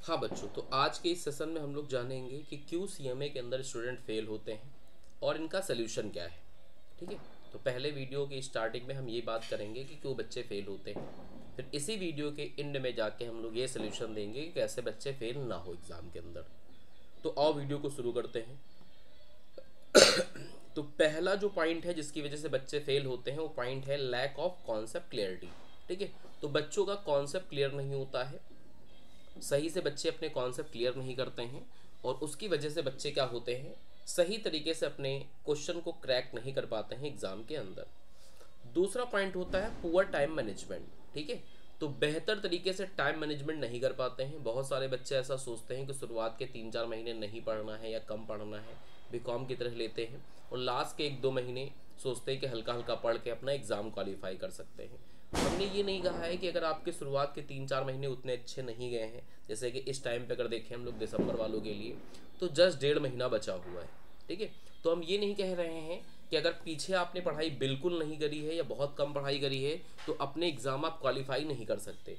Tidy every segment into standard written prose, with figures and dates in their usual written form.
हाँ बच्चों, तो आज के इस सेशन में हम लोग जानेंगे कि क्यों सीएमए के अंदर स्टूडेंट फेल होते हैं और इनका सोल्यूशन क्या है। ठीक है, तो पहले वीडियो की स्टार्टिंग में हम ये बात करेंगे कि क्यों बच्चे फेल होते हैं। फिर इसी वीडियो के एंड में जाके हम लोग ये सोल्यूशन देंगे कि कैसे बच्चे फेल ना हो एग्ज़ाम के अंदर। तो आओ वीडियो को शुरू करते हैं। तो पहला जो पॉइंट है जिसकी वजह से बच्चे फेल होते हैं वो पॉइंट है लैक ऑफ कॉन्सेप्ट क्लियरिटी। ठीक है, तो बच्चों का कॉन्सेप्ट क्लियर नहीं होता है, सही से बच्चे अपने कॉन्सेप्ट क्लियर नहीं करते हैं और उसकी वजह से बच्चे क्या होते हैं, सही तरीके से अपने क्वेश्चन को क्रैक नहीं कर पाते हैं एग्जाम के अंदर। दूसरा पॉइंट होता है पुअर टाइम मैनेजमेंट। ठीक है, तो बेहतर तरीके से टाइम मैनेजमेंट नहीं कर पाते हैं। बहुत सारे बच्चे ऐसा सोचते हैं कि शुरुआत के 3-4 महीने नहीं पढ़ना है या कम पढ़ना है, बीकॉम की तरह लेते हैं और लास्ट के 1-2 महीने सोचते हैं कि हल्का हल्का पढ़ के अपना एग्ज़ाम क्वालिफाई कर सकते हैं। हमने ये नहीं कहा है कि अगर आपके शुरुआत के 3-4 महीने उतने अच्छे नहीं गए हैं, जैसे कि इस टाइम पे अगर देखें हम लोग दिसंबर वालों के लिए, तो जस्ट 1.5 महीना बचा हुआ है। ठीक है, तो हम ये नहीं कह रहे हैं कि अगर पीछे आपने पढ़ाई बिल्कुल नहीं करी है या बहुत कम पढ़ाई करी है तो अपने एग्ज़ाम आप क्वालिफाई नहीं कर सकते।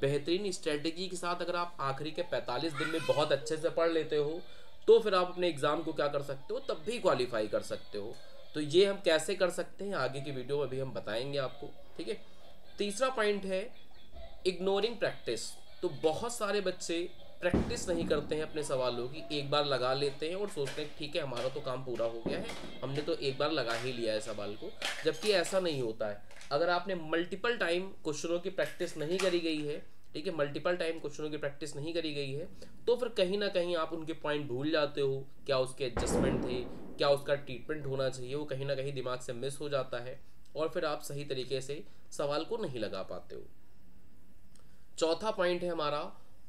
बेहतरीन स्ट्रेटजी के साथ अगर आप आखिरी के 45 दिन में बहुत अच्छे से पढ़ लेते हो तो फिर आप अपने एग्ज़ाम को क्या कर सकते हो, तब भी क्वालिफाई कर सकते हो। तो ये हम कैसे कर सकते हैं आगे की वीडियो में भी हम बताएंगे आपको। ठीक है, तीसरा पॉइंट है इग्नोरिंग प्रैक्टिस। तो बहुत सारे बच्चे प्रैक्टिस नहीं करते हैं अपने सवालों की, एक बार लगा लेते हैं और सोचते हैं ठीक है हमारा तो काम पूरा हो गया है, हमने तो एक बार लगा ही लिया है सवाल को, जबकि ऐसा नहीं होता है। अगर आपने मल्टीपल टाइम क्वेश्चनों की प्रैक्टिस नहीं करी गई है, ठीक है, मल्टीपल टाइम क्वेश्चनों की प्रैक्टिस नहीं करी गई है, तो फिर कहीं ना कहीं आप उनके पॉइंट भूल जाते हो, क्या उसके एडजस्टमेंट थे, क्या उसका ट्रीटमेंट होना चाहिए, वो कहीं ना कहीं दिमाग से मिस हो जाता है और फिर आप सही तरीके से सवाल को नहीं लगा पाते हो। चौथा पॉइंट है हमारा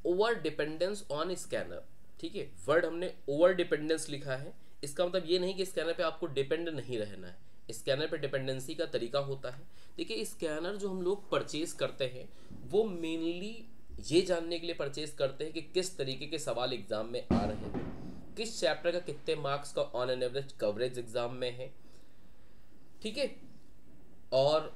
ओवर डिपेंडेंस ऑन स्कैनर। ठीक है, वर्ड हमने ओवर डिपेंडेंस लिखा है, इसका मतलब ये नहीं कि स्कैनर पे आपको डिपेंड नहीं रहना है। स्कैनर पे डिपेंडेंसी का तरीका होता है। देखिए, स्कैनर जो हम लोग परचेज करते हैं वो मेनली ये जानने के लिए परचेज करते हैं कि किस तरीके के सवाल एग्जाम में आ रहे हैं, किस चैप्टर का कितने मार्क्स का on an average coverage exam में है। ठीक है, और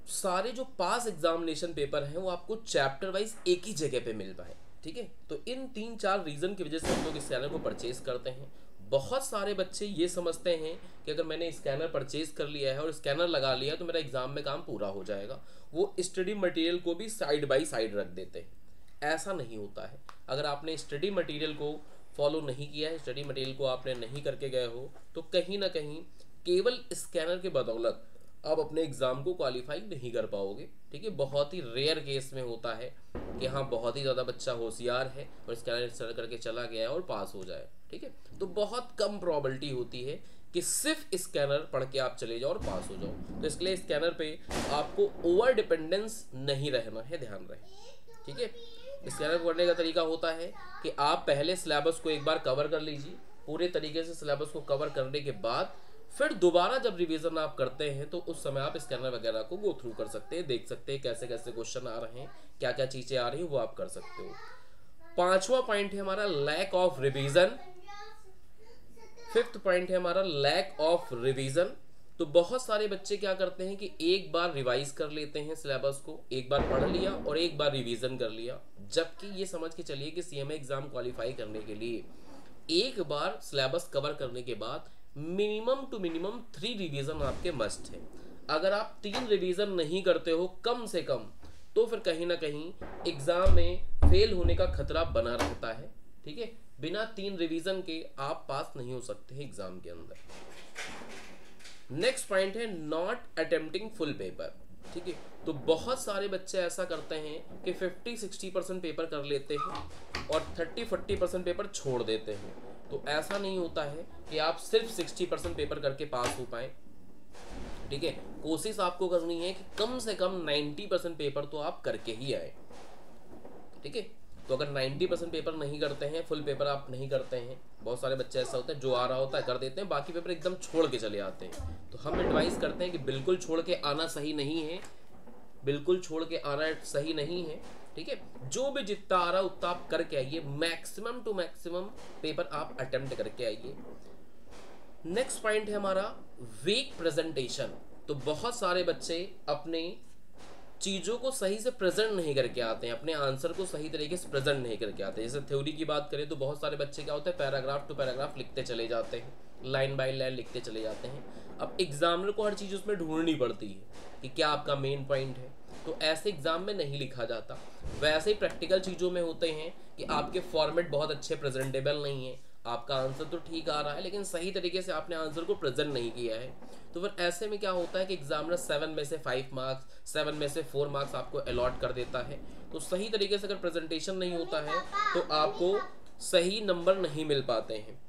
सारे जो पास एग्जामिनेशन पेपर हैं वो आपको चैप्टर वाइज एक ही जगह पे मिल पाए। ठीक है, तो इन 3-4 रीज़न की वजह से हम लोग स्कैनर को परचेज करते हैं। बहुत सारे बच्चे ये समझते हैं कि अगर मैंने स्कैनर परचेज कर लिया है और स्कैनर लगा लिया तो मेरा एग्ज़ाम में काम पूरा हो जाएगा। वो स्टडी मटेरियल को भी साइड बाई साइड रख देते हैं। ऐसा नहीं होता है। अगर आपने स्टडी मटेरियल को फॉलो नहीं किया है, स्टडी मटेरियल को आपने नहीं करके गए हो, तो कहीं ना कहीं केवल स्कैनर के बदौलत आप अपने एग्ज़ाम को क्वालिफाई नहीं कर पाओगे। ठीक है, बहुत ही रेयर केस में होता है कि हाँ बहुत ही ज़्यादा बच्चा होशियार है और स्कैनर करके चला गया है और पास हो जाए। ठीक है, तो बहुत कम प्रोबेबिलिटी होती है कि सिर्फ स्कैनर पढ़ के आप चले जाओ और पास हो जाओ। तो इसके लिए स्कैनर पे आपको ओवर डिपेंडेंस नहीं रहना है, ध्यान रहे। ठीक है, स्कैनर पढ़ने का तरीका होता है कि आप पहले सिलेबस को एक बार कवर कर लीजिए, पूरे तरीके से सिलेबस को कवर करने के बाद फिर दोबारा जब रिवीजन आप करते हैं तो उस समय आप स्कैनर वगैरह को गो थ्रू कर सकते हैं, देख सकते हैं कैसे कैसे क्वेश्चन आ रहे हैं, क्या क्या चीज़ें आ रही हैं, वो आप कर सकते हो। पांचवा पॉइंट है हमारा lack of revision. Fifth point है हमारा लैक ऑफ रिवीजन। तो बहुत सारे बच्चे क्या करते हैं कि एक बार रिवाइज कर लेते हैं सिलेबस को, एक बार पढ़ लिया और एक बार रिवीजन कर लिया, जबकि ये समझ के चलिए कि सीएमए एग्जाम क्वालिफाई करने के लिए एक बार सिलेबस कवर करने के बाद मिनिमम टू मिनिमम 3 रिवीजन आपके मस्ट है। अगर आप 3 रिवीजन नहीं करते हो कम से कम, तो फिर कहीं ना कहीं एग्जाम में फेल होने का खतरा बना रहता है। ठीक है, बिना 3 रिवीजन के आप पास नहीं हो सकते हैं एग्जाम के अंदर। नेक्स्ट पॉइंट है नॉट अटेम्प्टिंग फुल पेपर। ठीक है, तो बहुत सारे बच्चे ऐसा करते हैं कि 50-60% पेपर कर लेते हैं और 30-40% पेपर छोड़ देते हैं। तो ऐसा नहीं होता है कि आप सिर्फ 60% पेपर करके पास हो पाए। ठीक है, कोशिश आपको करनी है कि कम से कम 90% पेपर तो आप करके ही आए। ठीक है, तो अगर 90% पेपर नहीं करते हैं, फुल पेपर आप नहीं करते हैं, बहुत सारे बच्चे ऐसा होता है जो आ रहा होता है कर देते हैं, बाकी पेपर एकदम छोड़ के चले आते हैं। तो हम एडवाइस करते हैं कि बिल्कुल छोड़ के आना सही नहीं है, बिल्कुल छोड़ के आना सही नहीं है। ठीक है, जो भी जितना आ रहा है उतना आप करके आइए, मैक्सिमम टू मैक्सिमम पेपर आप अटेम्प्ट करके आइए। नेक्स्ट पॉइंट है हमारा वीक प्रेजेंटेशन। तो बहुत सारे बच्चे अपने चीज़ों को सही से प्रेजेंट नहीं करके आते हैं, अपने आंसर को सही तरीके से प्रेजेंट नहीं करके आते हैं। जैसे थ्योरी की बात करें तो बहुत सारे बच्चे क्या होते हैं, पैराग्राफ टू पैराग्राफ लिखते चले जाते हैं, लाइन बाय लाइन लिखते चले जाते हैं। अब एग्जामिनर को हर चीज़ उसमें ढूंढनी पड़ती है कि क्या आपका मेन पॉइंट है, तो ऐसे एग्जाम में नहीं लिखा जाता। वैसे ही प्रैक्टिकल चीज़ों में होते हैं कि आपके फॉर्मेट बहुत अच्छे प्रेजेंटेबल नहीं है, आपका आंसर तो ठीक आ रहा है लेकिन सही तरीके से आपने आंसर को प्रेजेंट नहीं किया है, तो फिर ऐसे में क्या होता है कि एग्जामिनर 7 में से 5 मार्क्स, 7 में से 4 मार्क्स आपको अलॉट कर देता है। तो सही तरीके से अगर प्रेजेंटेशन नहीं होता है तो आपको सही नंबर नहीं मिल पाते हैं।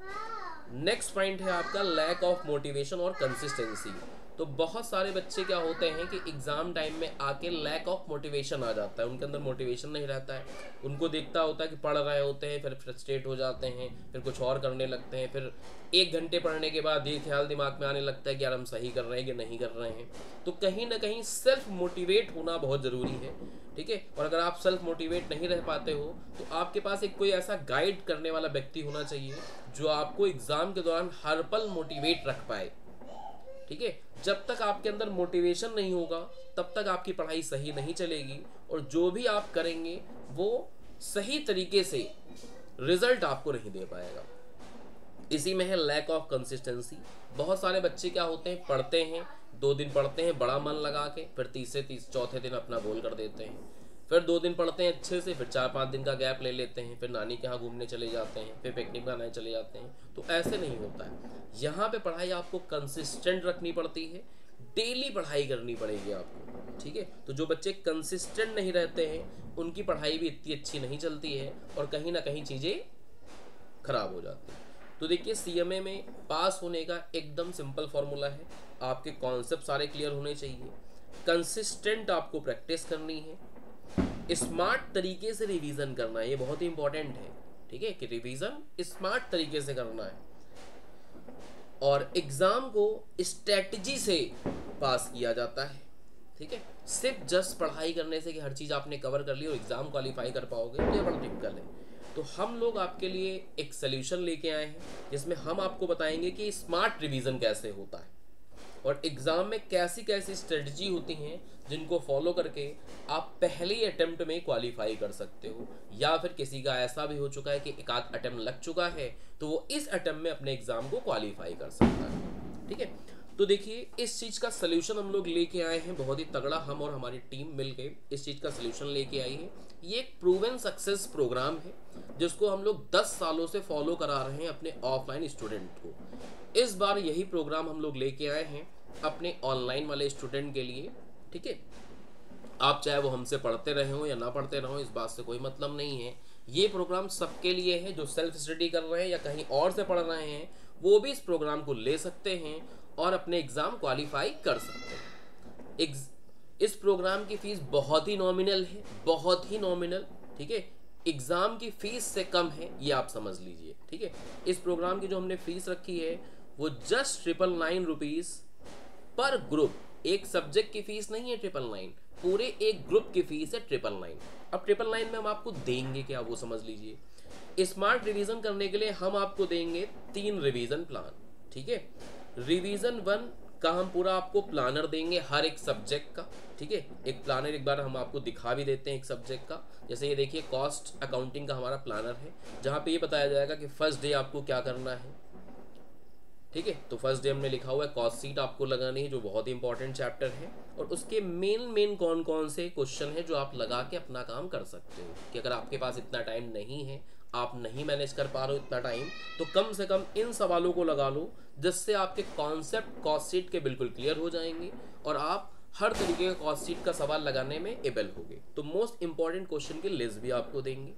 नेक्स्ट पॉइंट है आपका लैक ऑफ मोटिवेशन और कंसिस्टेंसी। तो बहुत सारे बच्चे क्या होते हैं कि एग्ज़ाम टाइम में आके लैक ऑफ मोटिवेशन आ जाता है, उनके अंदर मोटिवेशन नहीं रहता है। उनको देखता होता है कि पढ़ रहे होते हैं, फिर फ्रस्ट्रेट हो जाते हैं, फिर कुछ और करने लगते हैं, फिर 1 घंटे पढ़ने के बाद ये ख्याल दिमाग में आने लगता है कि यार हम सही कर रहे हैं कि नहीं कर रहे हैं। तो कहीं ना कहीं सेल्फ मोटिवेट होना बहुत ज़रूरी है, ठीक है। और अगर आप सेल्फ मोटिवेट नहीं रह पाते हो तो आपके पास एक कोई ऐसा गाइड करने वाला व्यक्ति होना चाहिए जो आपको एग्ज़ाम के दौरान हर पल मोटिवेट रख पाए, ठीक है। जब तक आपके अंदर मोटिवेशन नहीं होगा तब तक आपकी पढ़ाई सही नहीं चलेगी और जो भी आप करेंगे वो सही तरीके से रिजल्ट आपको नहीं दे पाएगा। इसी में है लैक ऑफ कंसिस्टेंसी। बहुत सारे बच्चे क्या होते हैं, पढ़ते हैं, 2 दिन पढ़ते हैं बड़ा मन लगा के, फिर तीसरे चौथे दिन अपना गोल कर देते हैं, फिर 2 दिन पढ़ते हैं अच्छे से, फिर 4-5 दिन का गैप ले लेते हैं, फिर नानी के यहाँ घूमने चले जाते हैं, फिर पिकनिक मनाने चले जाते हैं। तो ऐसे नहीं होता है। यहाँ पे पढ़ाई आपको कंसिस्टेंट रखनी पड़ती है, डेली पढ़ाई करनी पड़ेगी आपको, ठीक है। तो जो बच्चे कंसिस्टेंट नहीं रहते हैं उनकी पढ़ाई भी इतनी अच्छी नहीं चलती है और कहीं ना कहीं चीज़ें खराब हो जाती हैं। तो देखिए CMA में पास होने का एकदम सिंपल फॉर्मूला है, आपके कॉन्सेप्ट सारे क्लियर होने चाहिए, कंसिस्टेंट आपको प्रैक्टिस करनी है, स्मार्ट तरीके से रिवीजन करना है, ये बहुत ही इंपॉर्टेंट है, ठीक है, कि रिवीजन स्मार्ट तरीके से करना है और एग्जाम को स्ट्रेटजी से पास किया जाता है, ठीक है। सिर्फ जस्ट पढ़ाई करने से कि हर चीज़ आपने कवर कर ली और एग्जाम क्वालिफाई कर पाओगे तो ये बड़ा डिफिकल्ट है। तो हम लोग आपके लिए एक सल्यूशन लेके आए हैं जिसमें हम आपको बताएंगे कि स्मार्ट रिवीजन कैसे होता है और एग्ज़ाम में कैसी कैसी स्ट्रेटजी होती हैं जिनको फॉलो करके आप पहले ही अटेम्प्ट में क्वालिफाई कर सकते हो, या फिर किसी का ऐसा भी हो चुका है कि एक आध अटेम्प्ट लग चुका है तो वो इस अटेम्प्ट में अपने एग्ज़ाम को क्वालिफाई कर सकता है, ठीक है। तो देखिए इस चीज़ का सल्यूशन हम लोग लेके आए हैं, बहुत ही तगड़ा, हम और हमारी टीम मिलके इस चीज़ का सल्यूशन लेके आई है। ये एक प्रूवन सक्सेस प्रोग्राम है जिसको हम लोग 10 सालों से फॉलो करा रहे हैं अपने ऑफलाइन स्टूडेंट को। इस बार यही प्रोग्राम हम लोग लेके आए हैं अपने ऑनलाइन वाले स्टूडेंट के लिए, ठीक है। आप चाहे वो हमसे पढ़ते रहे हो या ना पढ़ते रहो, इस बात से कोई मतलब नहीं है। ये प्रोग्राम सबके लिए है, जो सेल्फ स्टडी कर रहे हैं या कहीं और से पढ़ रहे हैं वो भी इस प्रोग्राम को ले सकते हैं और अपने एग्ज़ाम क्वालिफाई कर सकते हैं। इस प्रोग्राम की फ़ीस बहुत ही नॉमिनल है, बहुत ही नॉमिनल, ठीक है। एग्ज़ाम की फ़ीस से कम है, ये आप समझ लीजिए, ठीक है। इस प्रोग्राम की जो हमने फ़ीस रखी है वो जस्ट 999 रुपीज़ पर ग्रुप। एक सब्जेक्ट की फ़ीस नहीं है 999, पूरे एक ग्रुप की फ़ीस है 999। अब 999 में हम आपको देंगे क्या वो समझ लीजिए। स्मार्ट रिवीजन करने के लिए हम आपको देंगे 3 रिवीजन प्लान, ठीक है। रिवीजन 1 का हम पूरा आपको प्लानर देंगे हर एक सब्जेक्ट का, ठीक है। एक प्लानर एक बार हम आपको दिखा भी देते हैं एक सब्जेक्ट का। जैसे ये देखिए कॉस्ट अकाउंटिंग का हमारा प्लानर है जहाँ पे ये बताया जाएगा कि फर्स्ट डे आपको क्या करना है, ठीक है। तो फर्स्ट डे हमने लिखा हुआ है कॉस्ट शीट आपको लगानी है जो बहुत ही इंपॉर्टेंट चैप्टर है और उसके मेन कौन कौन से क्वेश्चन है जो आप लगा के अपना काम कर सकते हो। कि अगर आपके पास इतना टाइम नहीं है, आप नहीं मैनेज कर पा रहे हो इतना टाइम, तो कम से कम इन सवालों को लगा लो जिससे आपके कॉन्सेप्ट कॉस्ट शीट के बिल्कुल क्लियर हो जाएंगे और आप हर तरीके का कॉस्ट शीट का सवाल लगाने में एबल होगे। तो मोस्ट इंपॉर्टेंट क्वेश्चन की लिस्ट भी आपको देंगे।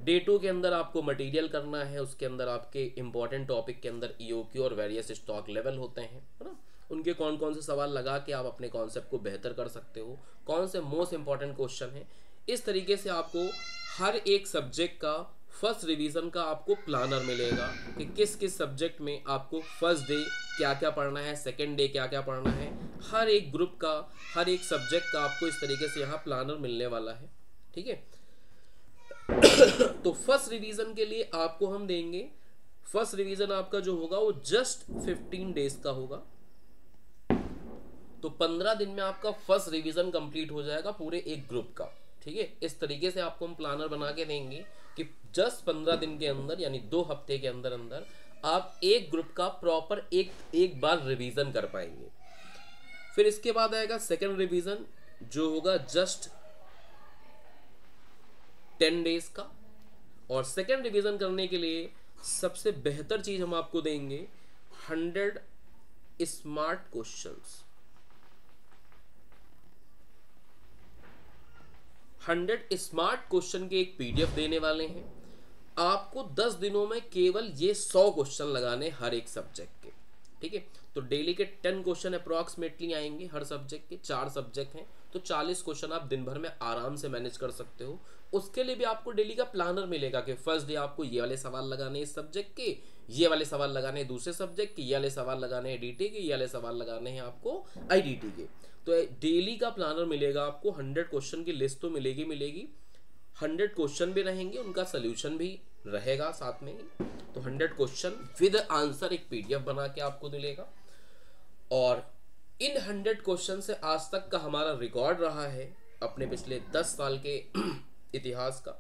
डे 2 के अंदर आपको मटेरियल करना है, उसके अंदर आपके इंपॉर्टेंट टॉपिक के अंदर EOQ और वेरियस स्टॉक लेवल होते हैं, है ना। उनके कौन कौन से सवाल लगा के आप अपने कॉन्सेप्ट को बेहतर कर सकते हो, कौन से मोस्ट इंपॉर्टेंट क्वेश्चन है। इस तरीके से आपको हर एक सब्जेक्ट का फर्स्ट रिवीजन का आपको प्लानर मिलेगा कि किस किस सब्जेक्ट में आपको फर्स्ट डे क्या क्या पढ़ना है, सेकेंड डे क्या क्या पढ़ना है। हर एक ग्रुप का, हर एक सब्जेक्ट का आपको इस तरीके से यहाँ प्लानर मिलने वाला है, ठीक है। तो फर्स्ट रिवीजन के लिए आपको हम देंगे, फर्स्ट रिवीजन आपका जो होगा वो जस्ट 15 डेज का होगा, तो 15 दिन में आपका फर्स्ट रिवीजन कंप्लीट हो जाएगा पूरे एक ग्रुप का। ठीक है, इस तरीके से आपको हम प्लानर बना के देंगे कि जस्ट 15 दिन के अंदर यानी 2 हफ्ते के अंदर अंदर आप एक ग्रुप का प्रॉपर एक बार रिवीजन कर पाएंगे। फिर इसके बाद आएगा सेकेंड रिवीजन जो होगा जस्ट 10 डेज का। और सेकेंड रिवीजन करने के लिए सबसे बेहतर चीज हम आपको देंगे 100 स्मार्ट क्वेश्चंस। 100 स्मार्ट क्वेश्चन के एक पीडीएफ देने वाले हैं आपको। 10 दिनों में केवल ये 100 क्वेश्चन लगाने हर एक सब्जेक्ट के। ठीक है, तो डेली के 10 क्वेश्चन अप्रॉक्सीमेटली आएंगे हर सब्जेक्ट के। 4 सब्जेक्ट हैं तो 40 क्वेश्चन आप दिन भर में आराम से मैनेज कर सकते हो। उसके लिए भी आपको डेली का प्लानर मिलेगा कि फर्स्ट डे आपको ये वाले सवाल लगाने इस सब्जेक्ट के, ये वाले सवाल लगाने दूसरे सब्जेक्ट के, ये वाले सवाल लगाने हैं डीटी के, ये वाले सवाल लगाने हैं आपको आईडीटी के। तो डेली का प्लानर मिलेगा आपको। 100 क्वेश्चन की लिस्ट तो मिलेगी 100 क्वेश्चन भी रहेंगे, उनका सोल्यूशन भी रहेगा साथ में ही। तो 100 क्वेश्चन विद आंसर एक पीडीएफ बना के आपको मिलेगा। और इन 100 क्वेश्चन से आज तक का हमारा रिकॉर्ड रहा है अपने पिछले 10 साल के इतिहास का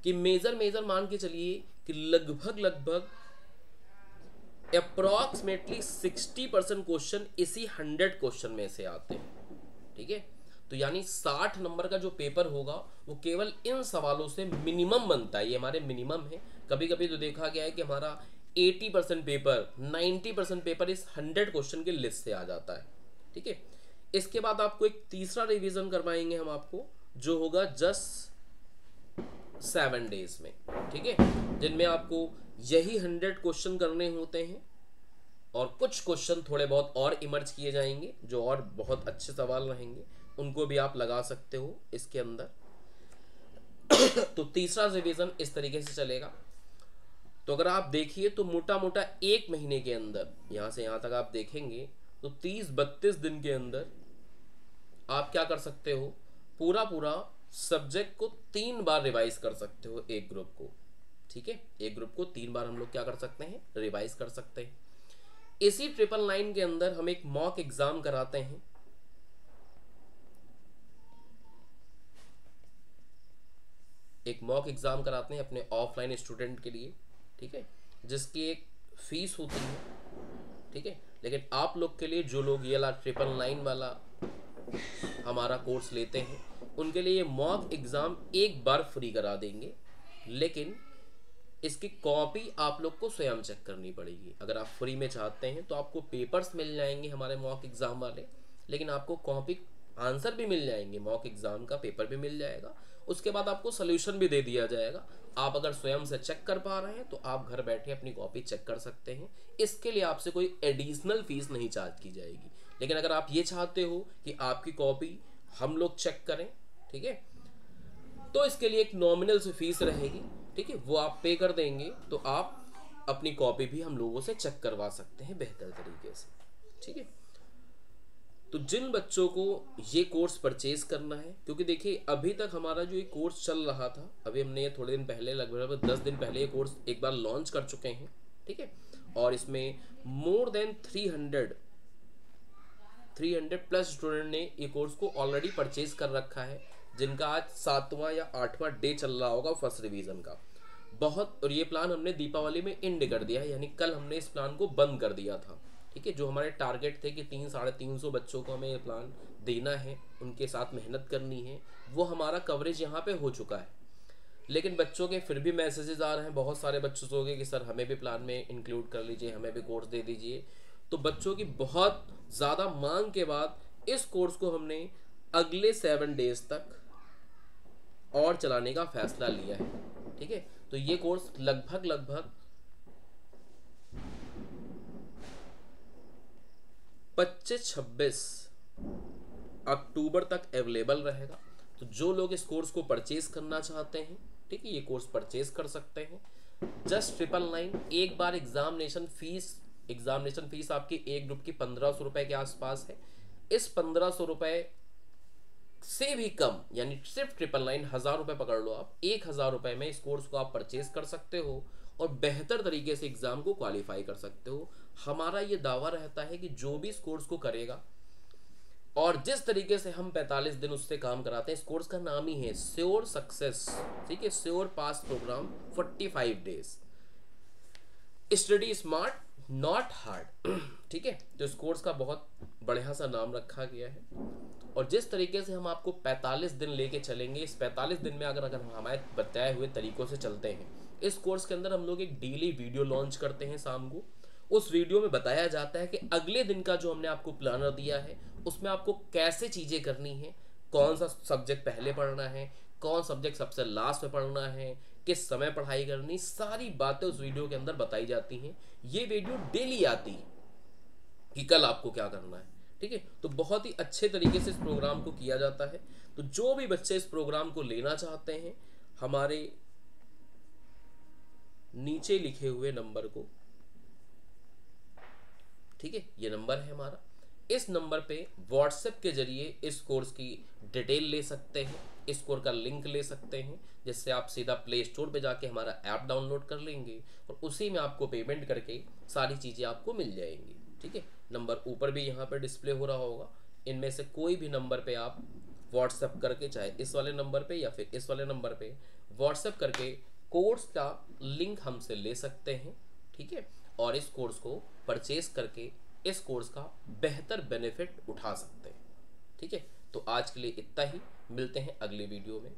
कि मेजर मान के चलिए कि लगभग अप्रॉक्सीमेटली 60% क्वेश्चन इसी 100 क्वेश्चन में से आते हैं। ठीक है, तो यानी 60 नंबर का जो पेपर होगा वो केवल इन सवालों से मिनिमम बनता है। ये हमारे मिनिमम है। कभी कभी तो देखा गया है कि हमारा 80% पेपर 90% पेपर इस 100 क्वेश्चन के लिस्ट से आ जाता है। ठीक है, इसके बाद आपको एक तीसरा रिवीजन करवाएंगे हम आपको जो होगा जस्ट 7 डेज में। ठीक है, जिनमें आपको यही 100 क्वेश्चन करने होते हैं और कुछ क्वेश्चन थोड़े बहुत और इमर्ज किए जाएंगे जो और बहुत अच्छे सवाल रहेंगे, उनको भी आप लगा सकते हो इसके अंदर। तो तीसरा रिवीजन इस तरीके से चलेगा। तो अगर आप देखिए तो मोटा मोटा 1 महीने के अंदर यहां से यहां तक आप देखेंगे तो 30-32 दिन के अंदर आप क्या कर सकते हो, पूरा सब्जेक्ट को 3 बार रिवाइज कर सकते हो एक ग्रुप को। ठीक है, एक ग्रुप को 3 बार हम लोग क्या कर सकते हैं, रिवाइज कर सकते हैं। इसी 999 के अंदर हम एक मॉक एग्जाम कराते हैं। एक मॉक एग्जाम कराते हैं अपने ऑफलाइन स्टूडेंट के लिए। ठीक है, जिसकी एक फीस होती है। ठीक है, लेकिन आप लोग के लिए जो लोग ये 999 वाला हमारा कोर्स लेते हैं उनके लिए ये मॉक एग्जाम एक बार फ्री करा देंगे, लेकिन इसकी कॉपी आप लोग को स्वयं चेक करनी पड़ेगी। अगर आप फ्री में चाहते हैं तो आपको पेपर्स मिल जाएंगे हमारे मॉक एग्जाम वाले, लेकिन आपको कॉपी आंसर भी मिल जाएंगे, मॉक एग्जाम का पेपर भी मिल जाएगा। उसके बाद आपको सोल्यूशन भी दे दिया जाएगा। आप अगर स्वयं से चेक कर पा रहे हैं तो आप घर बैठे अपनी कॉपी चेक कर सकते हैं। इसके लिए आपसे कोई एडिशनल फीस नहीं चार्ज की जाएगी। लेकिन अगर आप ये चाहते हो कि आपकी कॉपी हम लोग चेक करें, ठीक है, तो इसके लिए एक नॉमिनल सी फीस रहेगी। ठीक है, वो आप पे कर देंगे तो आप अपनी कॉपी भी हम लोगों से चेक करवा सकते हैं बेहतर तरीके से। ठीक है, तो जिन बच्चों को ये कोर्स परचेज करना है, क्योंकि देखिए अभी तक हमारा जो ये कोर्स चल रहा था, अभी हमने ये थोड़े दिन पहले लगभग 10 दिन पहले ये कोर्स एक बार लॉन्च कर चुके हैं। ठीक है, और इसमें मोर देन 300 प्लस स्टूडेंट ने ये कोर्स को ऑलरेडी परचेज कर रखा है, जिनका आज 7वां या 8वां डे चल रहा होगा फर्स्ट रिवीजन का। बहुत, और ये प्लान हमने दीपावली में एंड कर दिया है, यानी कल हमने इस प्लान को बंद कर दिया था। ठीक है, जो हमारे टारगेट थे कि 300-350 बच्चों को हमें ये प्लान देना है, उनके साथ मेहनत करनी है, वो हमारा कवरेज यहाँ पे हो चुका है। लेकिन बच्चों के फिर भी मैसेजेस आ रहे हैं बहुत सारे बच्चों से हो गए कि सर हमें भी प्लान में इंक्लूड कर लीजिए, हमें भी कोर्स दे दीजिए। तो बच्चों की बहुत ज़्यादा मांग के बाद इस कोर्स को हमने अगले 7 डेज तक और चलाने का फैसला लिया है। ठीक है, तो ये कोर्स लगभग 25-26 अक्टूबर तक अवेलेबल रहेगा। तो जो लोग इस कोर्स को परचेज करना चाहते हैं, ठीक है, ये कोर्स परचेज कर सकते हैं। जस्ट 999 एक बार एग्जामिनेशन फीस आपकी एक ग्रुप की 1500 रुपए के आसपास है। इस 1500 रुपए से भी कम, यानी सिर्फ 999 1000 रुपए पकड़ लो आप, 1000 रुपए में इस कोर्स को आप परचेज कर सकते हो और बेहतर तरीके से एग्जाम को क्वालिफाई कर सकते हो। हमारा ये दावा रहता है कि जो भी इस कोर्स को करेगा और जिस तरीके से हम 45 दिन उससे काम कराते हैं, इस कोर्स का नाम ही है श्योर सक्सेस, ठीक है, sure pass program 45 days, study smart not hard, ठीक है। तो इस कोर्स का बहुत बढ़िया सा नाम रखा गया है और जिस तरीके से हम आपको 45 दिन लेके चलेंगे, इस 45 दिन में अगर हम हमारे बताए हुए तरीकों से चलते हैं, इस कोर्स के अंदर हम लोग एक डेली वीडियो लॉन्च करते हैं शाम को। उस वीडियो में बताया जाता है कि अगले दिन का जो हमने आपको प्लानर दिया है उसमें आपको कैसे चीज़ें करनी है, कौन सा सब्जेक्ट पहले पढ़ना है, कौन सब्जेक्ट सबसे लास्ट में पढ़ना है, किस समय पढ़ाई करनी, सारी बातें उस वीडियो के अंदर बताई जाती हैं। ये वीडियो डेली आती है कि कल आपको क्या करना है, ठीक है। तो बहुत ही अच्छे तरीके से इस प्रोग्राम को किया जाता है। तो जो भी बच्चे इस प्रोग्राम को लेना चाहते हैं, हमारे नीचे लिखे हुए नंबर को, ठीक है, ये नंबर है हमारा, इस नंबर पे व्हाट्सएप के जरिए इस कोर्स की डिटेल ले सकते हैं, इस कोर्स का लिंक ले सकते हैं, जिससे आप सीधा प्ले स्टोर पे जाके हमारा ऐप डाउनलोड कर लेंगे और उसी में आपको पेमेंट करके सारी चीज़ें आपको मिल जाएंगी, ठीक है। नंबर ऊपर भी यहाँ पे डिस्प्ले हो रहा होगा, इनमें से कोई भी नंबर पे आप व्हाट्सएप करके, चाहे इस वाले नंबर पे या फिर इस वाले नंबर पे व्हाट्सएप करके कोर्स का लिंक हमसे ले सकते हैं, ठीक है, और इस कोर्स को परचेज करके इस कोर्स का बेहतर बेनिफिट उठा सकते हैं, ठीक है। तो आज के लिए इतना ही, मिलते हैं अगले वीडियो में।